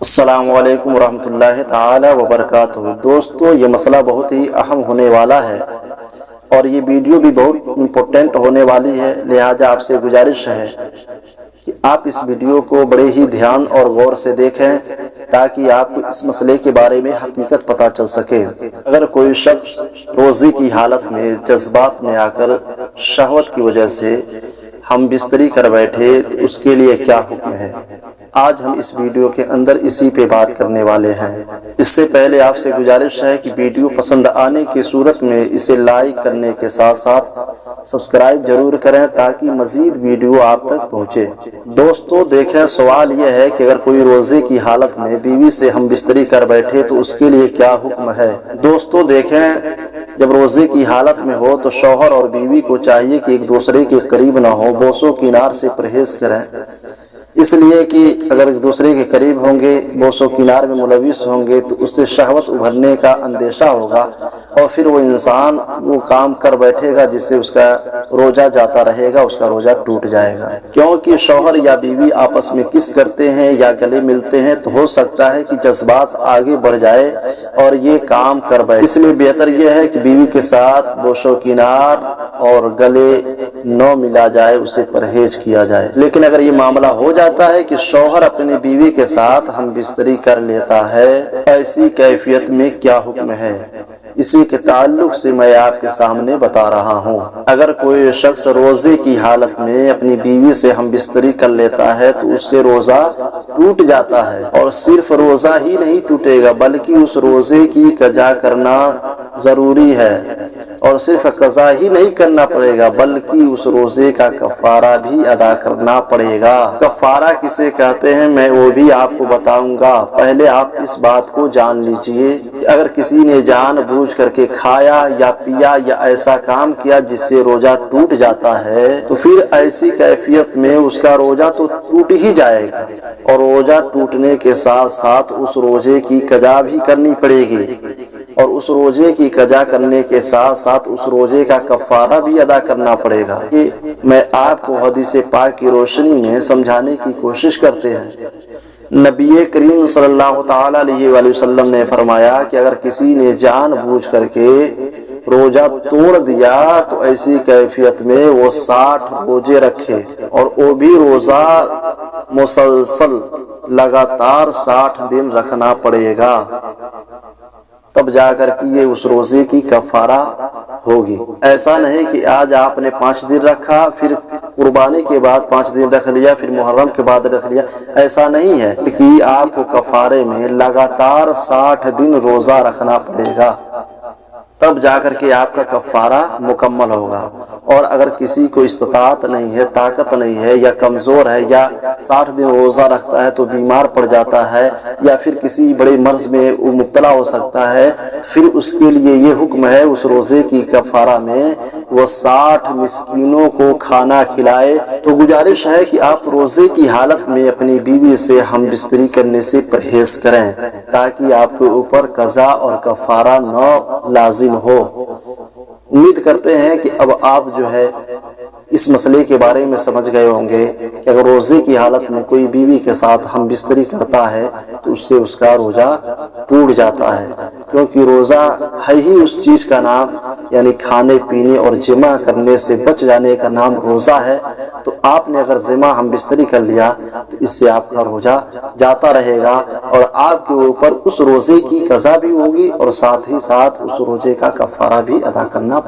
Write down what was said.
السلام علیکم ورحمۃ اللہ تعالی وبرکاتہ۔ دوستو، یہ مسئلہ بہت ہی اہم ہونے والا ہے اور یہ ویڈیو بھی بہت امپورٹنٹ ہونے والی ہے، لہٰذا آپ سے گزارش ہے کہ آپ اس ویڈیو کو بڑے ہی دھیان اور غور سے دیکھیں تاکہ آپ کو اس مسئلے کے بارے میں حقیقت پتہ چل سکے۔ اگر کوئی شخص روزے کی حالت میں جذبات میں آ کر شہوت کی وجہ سے ہم بستری کر بیٹھے تو اس کے لیے کیا حکم ہے؟ آج ہم اس ویڈیو کے اندر اسی پہ بات کرنے والے ہیں۔ اس سے پہلے آپ سے گزارش ہے کہ ویڈیو پسند آنے کی صورت میں اسے لائک کرنے کے ساتھ ساتھ سبسکرائب ضرور کریں تاکہ مزید ویڈیو آپ تک پہنچے۔ دوستو دیکھیں، سوال یہ ہے کہ اگر کوئی روزے کی حالت میں بیوی سے ہم بستری کر بیٹھے تو اس کے لیے کیا حکم ہے؟ دوستو دیکھیں، جب روزے کی حالت میں ہو تو شوہر اور بیوی کو چاہیے کہ ایک دوسرے کے قریب نہ ہو، بوس و کنار سے پرہیز کریں، اس لیے کہ اگر ایک دوسرے کے قریب ہوں گے، بوس و کنار میں ملوث ہوں گے تو اس سے شہوت ابھرنے کا اندیشہ ہوگا اور پھر وہ انسان وہ کام کر بیٹھے گا جس سے اس کا روزہ جاتا رہے گا، اس کا روزہ ٹوٹ جائے گا۔ کیونکہ شوہر یا بیوی آپس میں کس کرتے ہیں یا گلے ملتے ہیں تو ہو سکتا ہے کہ جذبات آگے بڑھ جائے اور یہ کام کر بیٹھے، اس لیے بہتر یہ ہے کہ بیوی کے ساتھ بوس و کنار اور گلے نہ ملا جائے، اسے پرہیز کیا جائے۔ لیکن اگر یہ معاملہ ہو جاتا ہے کہ شوہر اپنی بیوی کے ساتھ ہم بستری کر لیتا ہے، ایسی کیفیت میں کیا حکم ہے؟ اسی کے تعلق سے میں آپ کے سامنے بتا رہا ہوں۔ اگر کوئی شخص روزے کی حالت میں اپنی بیوی سے ہم بستری کر لیتا ہے تو اس سے روزہ ٹوٹ جاتا ہے، اور صرف روزہ ہی نہیں ٹوٹے گا بلکہ اس روزے کی قضا کرنا ضروری ہے، اور صرف قضا ہی نہیں کرنا پڑے گا بلکہ اس روزے کا کفارہ بھی ادا کرنا پڑے گا۔ کفارہ کسے کہتے ہیں میں وہ بھی آپ کو بتاؤں گا۔ پہلے آپ اس بات کو جان لیجئے کہ اگر کسی نے جان بوجھ کر کے کھایا یا پیا یا ایسا کام کیا جس سے روزہ ٹوٹ جاتا ہے تو پھر ایسی کیفیت میں اس کا روزہ تو ٹوٹ ہی جائے گا، اور روزہ ٹوٹنے کے ساتھ ساتھ اس روزے کی قضا بھی کرنی پڑے گی، اور اس روزے کی قضا کرنے کے ساتھ ساتھ اس روزے کا کفارہ بھی ادا کرنا پڑے گا۔ میں آپ کو حدیث پاک کی روشنی میں سمجھانے کی کوشش کرتے ہیں۔ نبی کریم صلی اللہ تعالی علیہ وآلہ وسلم نے فرمایا کہ اگر کسی نے جان بوجھ کر کے روزہ توڑ دیا تو ایسی کیفیت میں وہ 60 روزے رکھے، اور وہ بھی روزہ مسلسل لگاتار 60 دن رکھنا پڑے گا، تب جا کر کے یہ اس روزے کی کفارہ ہوگی۔ ایسا نہیں کہ آج آپ نے 5 دن رکھا، پھر قربانی کے بعد 5 دن رکھ لیا، پھر محرم کے بعد رکھ لیا، ایسا نہیں ہے کہ آپ کو کفارے میں لگاتار 60 دن روزہ رکھنا پڑے گا، تب جا کر کے آپ کا کفارہ مکمل ہوگا۔ اور اگر کسی کو استطاعت نہیں ہے، طاقت نہیں ہے، یا کمزور ہے، یا 60 دن روزہ رکھتا ہے تو بیمار پڑ جاتا ہے، یا پھر کسی بڑے مرض میں وہ مبتلا ہو سکتا ہے، پھر اس کے لیے یہ حکم ہے اس روزے کی کفارہ میں وہ 60 مسکینوں کو کھانا کھلائے۔ تو گزارش ہے کہ آپ روزے کی حالت میں اپنی بیوی سے ہم بستری کرنے سے پرہیز کریں تاکہ آپ کے اوپر قضا اور کفارہ نہ لازم ہو۔ امید کرتے ہیں کہ اب آپ جو ہے اس مسئلے کے بارے میں سمجھ گئے ہوں گے کہ اگر روزے کی حالت میں کوئی بیوی کے ساتھ ہم بستری کرتا ہے تو اس سے اس کا روزہ ٹوٹ جاتا ہے، کیونکہ روزہ ہے ہی اس چیز کا نام، یعنی کھانے پینے اور جمع کرنے سے بچ جانے کا نام روزہ ہے۔ تو آپ نے اگر جمع ہم بستری کر لیا تو اس سے آپ کا روزہ جاتا رہے گا، اور آپ کے اوپر اس روزے کی قضا بھی ہوگی اور ساتھ ہی ساتھ اس روزے کا کفارہ بھی ادا کرنا